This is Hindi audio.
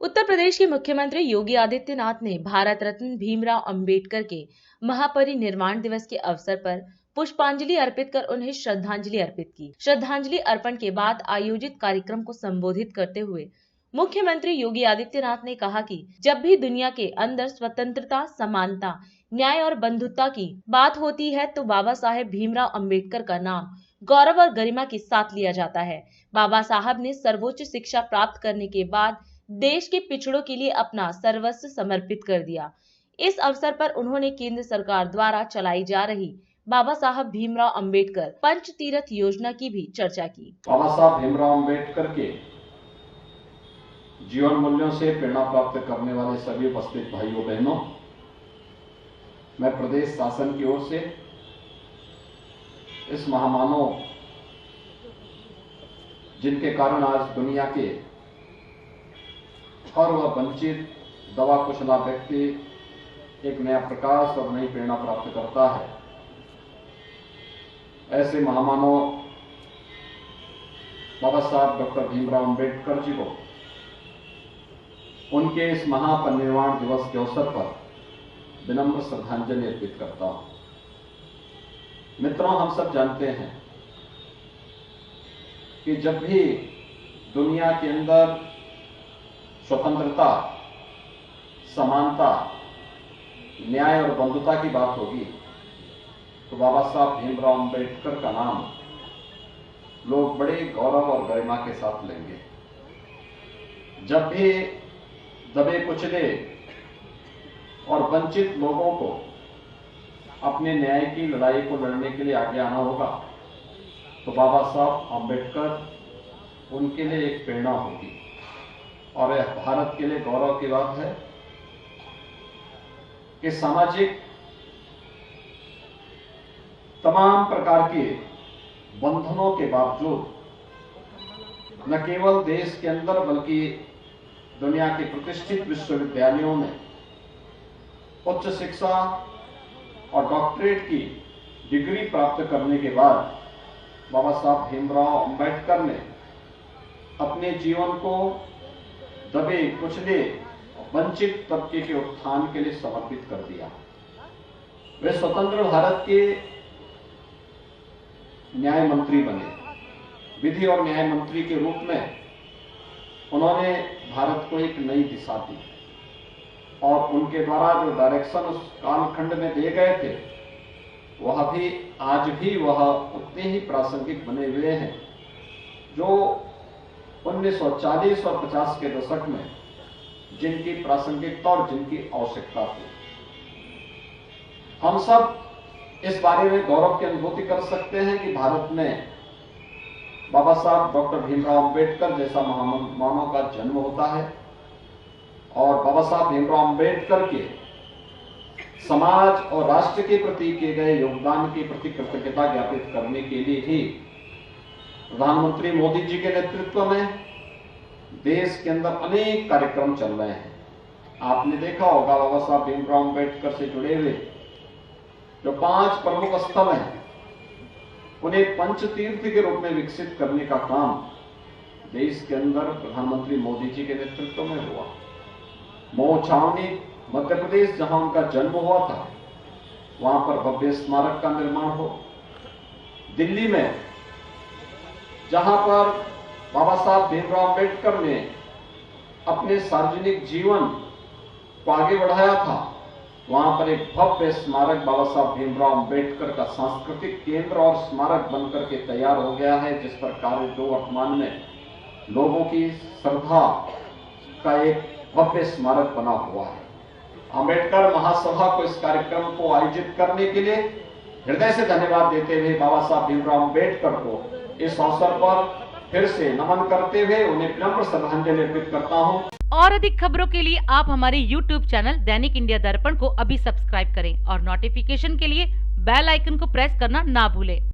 उत्तर प्रदेश के मुख्यमंत्री योगी आदित्यनाथ ने भारत रत्न भीमराव अंबेडकर के महापरिनिर्वाण दिवस के अवसर पर पुष्पांजलि अर्पित कर उन्हें श्रद्धांजलि अर्पित की। श्रद्धांजलि अर्पण के बाद आयोजित कार्यक्रम को संबोधित करते हुए मुख्यमंत्री योगी आदित्यनाथ ने कहा कि जब भी दुनिया के अंदर स्वतंत्रता, समानता, न्याय और बंधुता की बात होती है तो बाबा साहेब भीमराव अंबेडकर का नाम गौरव और गरिमा के साथ लिया जाता है। बाबा साहब ने सर्वोच्च शिक्षा प्राप्त करने के बाद देश के पिछड़ों के लिए अपना सर्वस्व समर्पित कर दिया। इस अवसर पर उन्होंने केंद्र सरकार द्वारा चलाई जा रही बाबा साहब भीमराव अंबेडकर पंच तीर्थ योजना की भी चर्चा की। बाबा साहब भीमराव अंबेडकर के जीवन मूल्यों से प्रेरणा प्राप्त करने वाले सभी उपस्थित भाइयों बहनों, मैं प्रदेश शासन की ओर से इस महामानव जिनके कारण आज दुनिया के हर वह वंचित दवा कुशला व्यक्ति एक नया प्रकाश और नई प्रेरणा प्राप्त करता है, ऐसे महामानव बाबा साहब डॉक्टर भीमराव अंबेडकर जी को उनके इस महापरिनिर्वाण दिवस के अवसर पर विनम्र श्रद्धांजलि अर्पित करता हूं। मित्रों, हम सब जानते हैं कि जब भी दुनिया के अंदर स्वतंत्रता, समानता, न्याय और बंधुता की बात होगी तो बाबा साहब भीमराव अंबेडकर का नाम लोग बड़े गौरव और गरिमा के साथ लेंगे। जब भी दबे कुचले और वंचित लोगों को अपने न्याय की लड़ाई को लड़ने के लिए आगे आना होगा तो बाबा साहब अंबेडकर उनके लिए एक प्रेरणा होगी। और यह भारत के लिए गौरव की बात है कि सामाजिक तमाम प्रकार के बंधनों के बावजूद न केवल देश के अंदर बल्कि दुनिया के प्रतिष्ठित विश्वविद्यालयों में उच्च शिक्षा और डॉक्टरेट की डिग्री प्राप्त करने के बाद बाबा साहब भीमराव अंबेडकर ने अपने जीवन को दबे कुचले वंचित तबके के उत्थान के लिए समर्पित कर दिया। वे स्वतंत्र भारत के न्याय मंत्री बने। विधि और न्याय मंत्री के रूप में उन्होंने भारत को एक नई दिशा दी और उनके द्वारा जो डायरेक्शन उस कालखंड में दिए गए थे वह भी आज भी वह उतने ही प्रासंगिक बने हुए हैं जो 1940 और 50 के दशक में जिनकी प्रासंगिकता और जिनकी आवश्यकता थी। हम सब इस बारे में गौरव की अनुभूति कर सकते हैं कि भारत में बाबा साहब डॉक्टर भीमराव अंबेडकर जैसा महामानव का जन्म होता है और बाबा साहब भीमराव अंबेडकर के समाज और राष्ट्र के प्रति किए गए योगदान के प्रति कृतज्ञता ज्ञापित करने के लिए ही प्रधानमंत्री मोदी जी के नेतृत्व में देश के अंदर अनेक कार्यक्रम चल रहे हैं। आपने देखा होगा बाबा साहब भीमराव अंबेडकर से जुड़े हुए जो 5 प्रमुख स्थल हैं उन्हें पंच तीर्थ के रूप में विकसित करने का काम देश के अंदर प्रधानमंत्री मोदी जी के नेतृत्व में हुआ। मऊ छावनी मध्य प्रदेश जहां उनका जन्म हुआ था वहां पर भव्य स्मारक का निर्माण हो। दिल्ली में जहां पर बाबा साहब भीमराव अंबेडकर ने अपने सार्वजनिक जीवन को आगे बढ़ाया था वहां पर एक भव्य स्मारक बाबा साहब भीमराव अंबेडकर का सांस्कृतिक केंद्र और स्मारक बनकर के तैयार हो गया है, जिस पर कार्य जो वर्तमान में लोगों की श्रद्धा का एक भव्य स्मारक बना हुआ है। अंबेडकर महासभा को इस कार्यक्रम को आयोजित करने के लिए हृदय से धन्यवाद देते हुए बाबा साहब भीमराव अंबेडकर को इस अवसर पर फिर से नमन करते हुए उन्हें विनम्र श्रद्धांजलि अर्पित करता हूं। और अधिक खबरों के लिए आप हमारे YouTube चैनल दैनिक इंडिया दर्पण को अभी सब्सक्राइब करें और नोटिफिकेशन के लिए बेल आइकन को प्रेस करना ना भूलें।